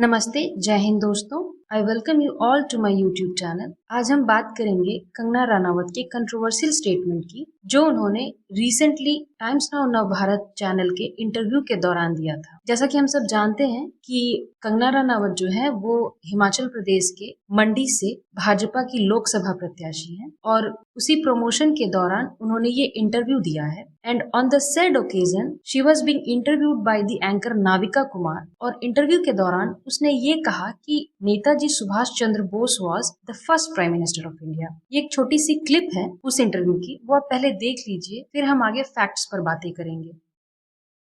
नमस्ते, जय हिंद दोस्तों। I welcome you all to my YouTube channel. आज हम बात करेंगे कंगना रनावत के कंट्रोवर्शियल स्टेटमेंट की, जो उन्होंने रिसेंटली टाइम्स नाउ नव भारत चैनल के इंटरव्यू के दौरान दिया था। जैसा कि हम सब जानते हैं कि कंगना रनावत जो है वो हिमाचल प्रदेश के मंडी से भाजपा की लोकसभा प्रत्याशी हैं और उसी प्रमोशन के दौरान उन्होंने ये इंटरव्यू दिया है। And on the said occasion she was being interviewed by the anchor Navika Kumar, और इंटरव्यू के दौरान उसने ये कहा कि Netaji Subhash Chandra Bose was the first prime minister of India. ये एक छोटी सी क्लिप है उस इंटरव्यू की, वो आप पहले देख लीजिए, फिर हम आगे फैक्ट्स पर बातें करेंगे।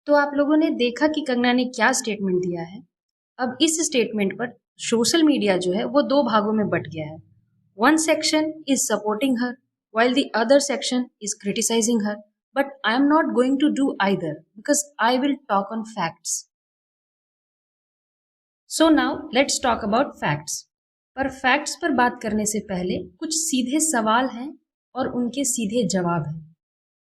तो आप लोगों ने देखा कि कंगना ने क्या स्टेटमेंट दिया है। अब इस स्टेटमेंट पर सोशल मीडिया जो है वो दो भागों में बट गया है। One section is supporting her while the other section is criticizing her, but I am not going to do either because I will talk on facts. So now let's talk about facts. पर facts पर बात करने से पहले कुछ सीधे सवाल हैं और उनके सीधे जवाब हैं।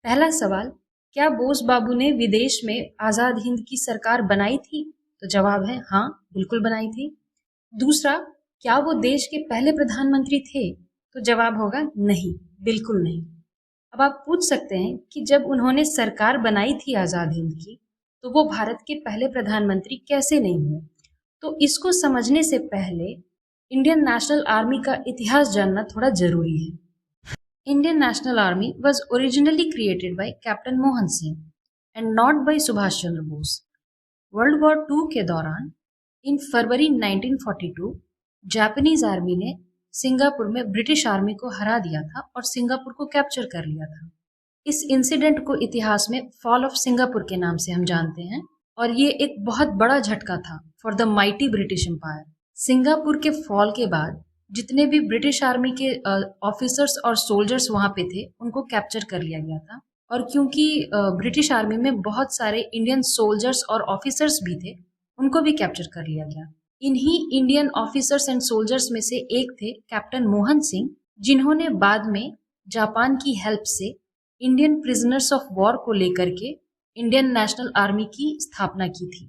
पहला सवाल, क्या बोस बाबू ने विदेश में आजाद हिंद की सरकार बनाई थी? तो जवाब है हाँ, बिल्कुल बनाई थी। दूसरा, क्या वो देश के पहले प्रधानमंत्री थे? तो जवाब होगा नहीं, बिल्कुल नहीं। अब आप पूछ सकते हैं कि जब उन्होंने सरकार बनाई थी आजाद हिंद की, तो वो भारत के पहले प्रधानमंत्री कैसे नहीं हुए? तो इसको समझने से पहले इंडियन नेशनल आर्मी का इतिहास जानना थोड़ा जरूरी है। Indian national Army was originally created by captain Mohan Singh and not by Subhash Chandra Bose. World war II के दौरान इन फरवरी 1942 जापानीज आर्मी ने सिंगापुर में ब्रिटिश आर्मी को हरा दिया था और सिंगापुर को कैप्चर कर लिया था। इस इंसिडेंट को इतिहास में फॉल ऑफ सिंगापुर के नाम से हम जानते हैं, और ये एक बहुत बड़ा झटका था for the mighty British empire. Singapore के फॉल के बाद जितने भी ब्रिटिश आर्मी के ऑफिसर्स और सोल्जर्स वहां पे थे, उनको कैप्चर कर लिया गया था। और क्योंकि ब्रिटिश आर्मी में बहुत सारे इंडियन सोल्जर्स और ऑफिसर्स भी थे, उनको भी कैप्चर कर लिया गया। इन्हीं इंडियन ऑफिसर्स एंड सोल्जर्स में से एक थे कैप्टन मोहन सिंह, जिन्होंने बाद में जापान की हेल्प से इंडियन प्रिजनर्स ऑफ वॉर को लेकर के इंडियन नेशनल आर्मी की स्थापना की थी।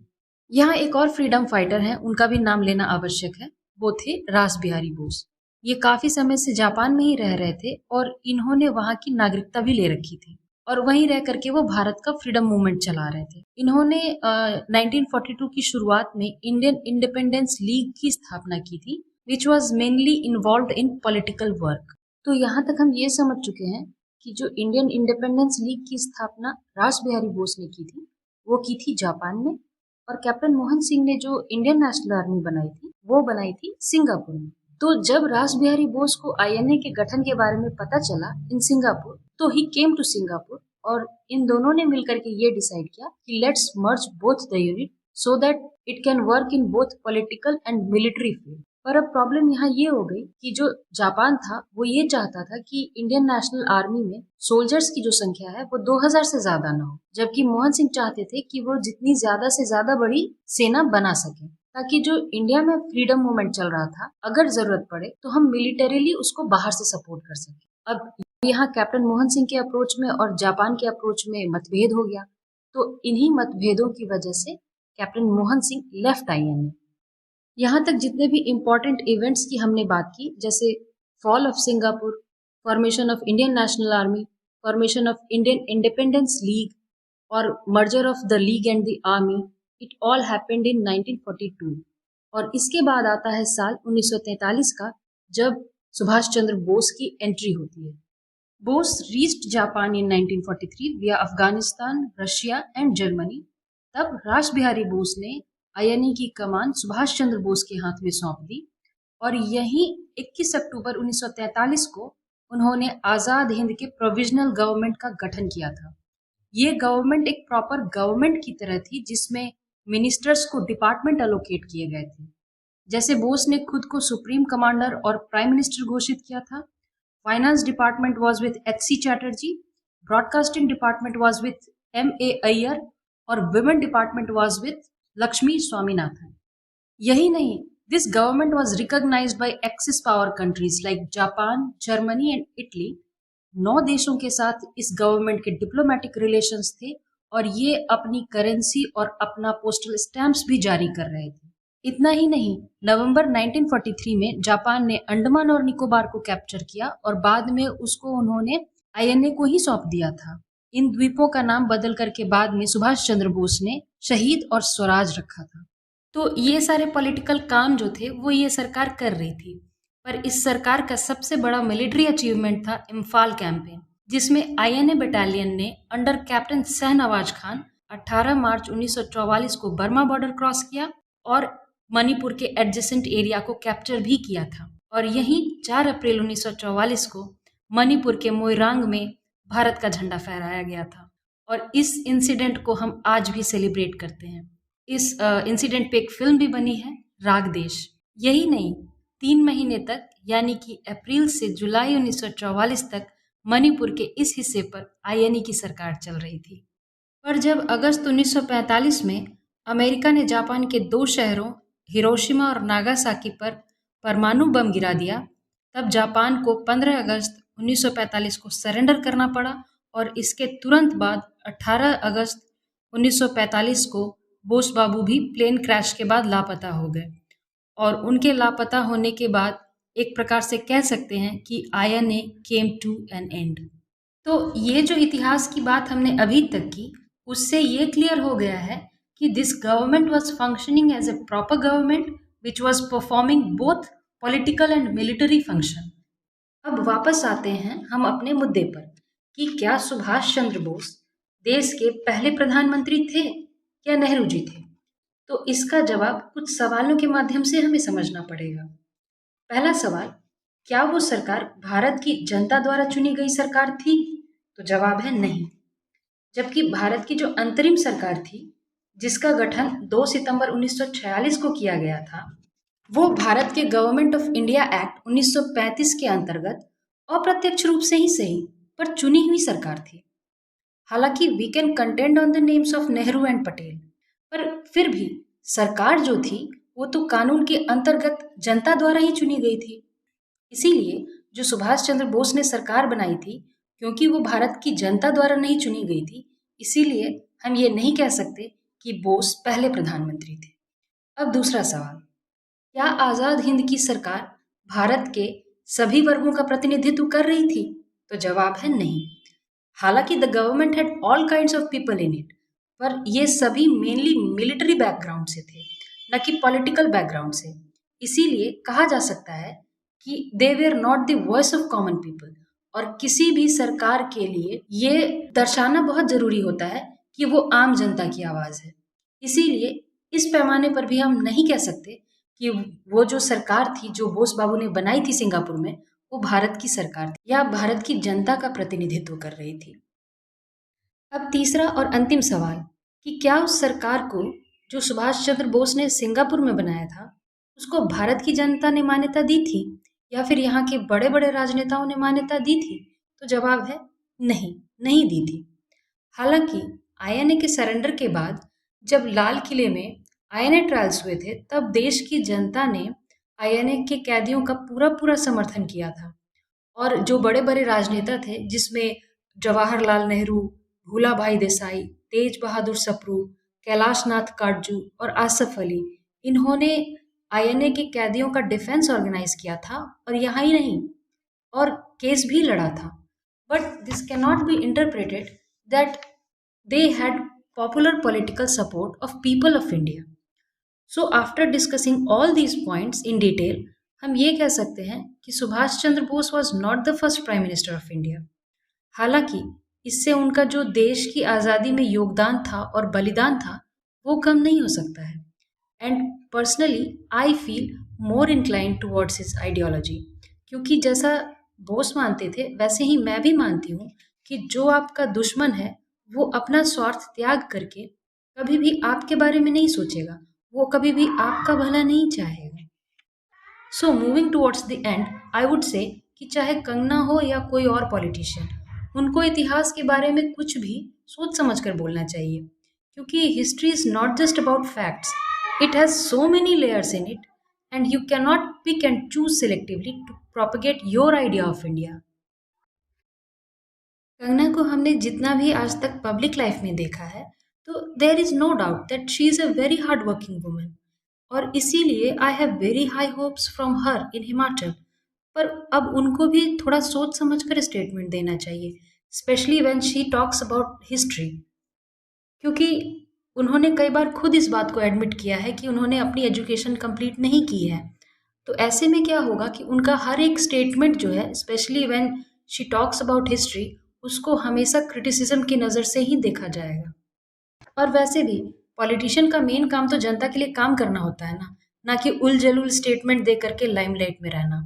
यहाँ एक और फ्रीडम फाइटर हैं, उनका भी नाम लेना आवश्यक है। वो थे रास बिहारी बोस। ये काफी समय से जापान में ही रह रहे थे और इन्होंने वहां की नागरिकता भी ले रखी थी, और वहीं रह करके वो भारत का फ्रीडम मूवमेंट चला रहे थे। इन्होंने 1942 की शुरुआत में इंडियन इंडिपेंडेंस लीग की स्थापना की थी, which was mainly involved in political work. तो यहाँ तक हम ये समझ चुके हैं कि जो इंडियन इंडिपेंडेंस लीग की स्थापना रास बिहारी बोस ने की थी, वो की थी जापान में, और कैप्टन मोहन सिंह ने जो इंडियन नेशनल आर्मी बनाई थी, वो बनाई थी सिंगापुर में। तो जब रास बिहारी बोस को INA के गठन के बारे में पता चला इन सिंगापुर, तो ही केम टू सिंगापुर, और इन दोनों ने मिलकर के ये डिसाइड किया कि let's merge both the unit so that it can work in both political and military field. पर अब प्रॉब्लम यहाँ ये हो गई कि जो जापान था वो ये चाहता था कि इंडियन नेशनल आर्मी में सोल्जर्स की जो संख्या है वो 2000 से ज्यादा ना हो, जबकि मोहन सिंह चाहते थे कि वो जितनी ज्यादा से ज्यादा बड़ी सेना बना सके, ताकि जो इंडिया में फ्रीडम मूवमेंट चल रहा था, अगर जरूरत पड़े तो हम मिलिटरीली उसको बाहर से सपोर्ट कर सके। अब यहाँ कैप्टन मोहन सिंह के अप्रोच में और जापान के अप्रोच में मतभेद हो गया, तो इन्हीं मतभेदों की वजह से captain Mohan Singh left INA। यहाँ तक जितने भी इम्पोर्टेंट इवेंट्स की हमने बात की, जैसे fall of Singapore, formation of Indian national army, formation of Indian independence league और merger of the league and the army, it all happened in 1942। और इसके बाद आता है साल 1943 का, जब सुभाष चंद्र बोस की एंट्री होती है। Bose reached Japan in 1943 via Afghanistan, Russia and Germany. तब रास बिहारी बोस ने INA की कमान सुभाष चंद्र बोस के हाथ में सौंप दी, और यहीं 21 अक्टूबर 1943 को उन्होंने आजाद हिंद के प्रोविजनल गवर्नमेंट का गठन किया था। ये गवर्नमेंट एक प्रॉपर गवर्नमेंट की तरह थी, जिसमें मिनिस्टर्स को डिपार्टमेंट एलोकेट किए गए थे। जैसे बोस ने खुद को सुप्रीम कमांडर और प्राइम मिनिस्टर घोषित किया था, finance department was with HC Chatterjee, broadcasting department was with MA Iyer, और women department was with Lakshmi Swaminathan. यही नहीं, this government was recognised by axis power countries like Japan, Germany and Italy. 9 देशों के साथ इस गवर्नमेंट के डिप्लोमेटिक रिलेशंस थे, और ये अपनी करेंसी और अपना पोस्टल स्टैम्प्स भी जारी कर रहे थे। इतना ही नहीं, नवंबर 1943 में जापान ने अंडमान और निकोबार को कैप्चर किया और बाद में उसको उन्होंने आईएनए को ही सौंप दिया था। इन द्वीपों का नाम बदल करके बाद में सुभाष चंद्र बोस ने शहीद और स्वराज रखा था। तो ये सारे पॉलिटिकल काम जो थे वो ये सरकार कर रही थी, पर इस सरकार का सबसे बड़ा मिलिट्री अचीवमेंट था इम्फाल कैंपेन, जिसमें आईएनए बटालियन ने अंडर कैप्टन शहनवाज खान 18 मार्च 1944 को बर्मा बॉर्डर क्रॉस किया और मणिपुर के एडजेसेंट एरिया को कैप्चर भी किया था। और यहीं 4 अप्रैल 1944 को मणिपुर के मोइरांग में भारत का झंडा फहराया गया था और इस इंसिडेंट को हम आज भी सेलिब्रेट करते हैं। इस इंसिडेंट पे एक फिल्म भी बनी है, राग देश। यही नहीं, 3 महीने तक यानी कि अप्रैल से जुलाई 1944 तक मणिपुर के इस हिस्से पर आईएनए की सरकार चल रही थी। पर जब अगस्त 1945 में अमेरिका ने जापान के 2 शहरों हिरोशिमा और नागासाकी पर परमाणु बम गिरा दिया, तब जापान को 15 अगस्त 1945 को सरेंडर करना पड़ा और इसके तुरंत बाद 18 अगस्त 1945 को बोस बाबू भी प्लेन क्रैश के बाद लापता हो गए और उनके लापता होने के बाद एक प्रकार से कह सकते हैं कि INA came to an end. तो ये जो इतिहास की बात हमने अभी तक की, उससे ये क्लियर हो गया है कि this government was functioning as a proper government which was performing both political and military function. अब वापस आते हैं हम अपने मुद्दे पर कि क्या सुभाष चंद्र बोस देश के पहले प्रधानमंत्री थे या नेहरू जी थे। तो इसका जवाब कुछ सवालों के माध्यम से हमें समझना पड़ेगा। पहला सवाल, क्या वो सरकार भारत की जनता द्वारा चुनी गई सरकार थी? तो जवाब है नहीं। जबकि भारत की जो अंतरिम सरकार थी, जिसका गठन 2 सितंबर 1946 को किया गया था, वो भारत के गवर्नमेंट ऑफ इंडिया एक्ट 1935 के अंतर्गत अप्रत्यक्ष रूप से ही सही पर चुनी हुई सरकार थी। हालांकि we can contend on the names of Nehru and Patel, पर फिर भी सरकार जो थी वो तो कानून के अंतर्गत जनता द्वारा ही चुनी गई थी। इसीलिए जो सुभाष चंद्र बोस ने सरकार बनाई थी, क्योंकि वो भारत की जनता द्वारा नहीं चुनी गई थी, इसीलिए हम ये नहीं कह सकते कि बोस पहले प्रधानमंत्री थे। अब दूसरा सवाल, क्या आज़ाद हिंद की सरकार भारत के सभी वर्गों का प्रतिनिधित्व कर रही थी? तो जवाब है नहीं। हालांकि the government had all kinds of people in it, पर ये सभी मेनली मिलिट्री बैकग्राउंड से थे, न कि पॉलिटिकल बैकग्राउंड से। इसीलिए कहा जा सकता है कि they were not the voice of common people. और किसी भी सरकार के लिए ये दर्शाना बहुत जरूरी होता है कि वो आम जनता की आवाज़ है। इसीलिए इस पैमाने पर भी हम नहीं कह सकते कि वो जो सरकार थी जो बोस बाबू ने बनाई थी सिंगापुर में, वो भारत की सरकार थी या भारत की जनता का प्रतिनिधित्व कर रही थी। अब तीसरा और अंतिम सवाल कि क्या उस सरकार को जो सुभाष चंद्र बोस ने सिंगापुर में बनाया था, उसको भारत की जनता ने मान्यता दी थी या फिर यहाँ के बड़े बड़े राजनेताओं ने मान्यता दी थी? तो जवाब है नहीं, नहीं दी थी। हालांकि आईएनए के सरेंडर के बाद जब लाल किले में आईएनए ट्रायल्स हुए थे, तब देश की जनता ने आईएनए के कैदियों का पूरा पूरा समर्थन किया था और जो बड़े बड़े राजनेता थे, जिसमें जवाहरलाल नेहरू, भूला भाई देसाई, तेज बहादुर सप्रू, कैलाश नाथ काटजू और आसफ अली, इन्होंने आईएनए के कैदियों का डिफेंस ऑर्गेनाइज किया था और यहाँ ही नहीं, और केस भी लड़ा था। But this can not be interpreted that they had popular political support of people of India. So after discussing all these points in detail, हम ये कह सकते हैं कि Subhash Chandra Bose was not the first prime minister of India. हालांकि इससे उनका जो देश की आज़ादी में योगदान था और बलिदान था, वो कम नहीं हो सकता है। And personally I feel more inclined towards his ideology, क्योंकि जैसा बोस मानते थे वैसे ही मैं भी मानती हूँ कि जो आपका दुश्मन है वो अपना स्वार्थ त्याग करके कभी भी आपके बारे में नहीं सोचेगा, वो कभी भी आपका भला नहीं चाहेगा। So moving towards the end, I would say कि चाहे कंगना हो या कोई और पॉलिटिशियन, उनको इतिहास के बारे में कुछ भी सोच समझ कर बोलना चाहिए, क्योंकि history is not just about facts, it has so many layers in it and you can not pick and choose selectively to propagate your idea of India. Kangana को हमने जितना भी आज तक पब्लिक लाइफ में देखा है, तो there is no doubt that she is a very hard working woman. और इसीलिए I have very high hopes from her in Himachal. पर अब उनको भी थोड़ा सोच समझ कर स्टेटमेंट देना चाहिए, specially when she talks about history, क्योंकि उन्होंने कई बार खुद इस बात को एडमिट किया है कि उन्होंने अपनी एजुकेशन कंप्लीट नहीं की है। तो ऐसे में क्या होगा कि उनका हर एक स्टेटमेंट जो है, specially when she talks about history, उसको हमेशा क्रिटिसिज्म की नज़र से ही देखा जाएगा। और वैसे भी पॉलिटिशियन का मेन काम तो जनता के लिए काम करना होता है ना, ना कि उल-जलूल स्टेटमेंट दे करके लाइमलाइट में रहना।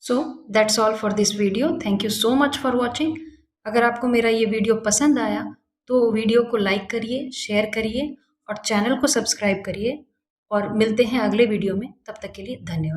So that's all for this video. Thank you so much for watching. अगर आपको मेरा ये वीडियो पसंद आया तो वीडियो को लाइक करिए, शेयर करिए और चैनल को सब्सक्राइब करिए, और मिलते हैं अगले वीडियो में। तब तक के लिए धन्यवाद।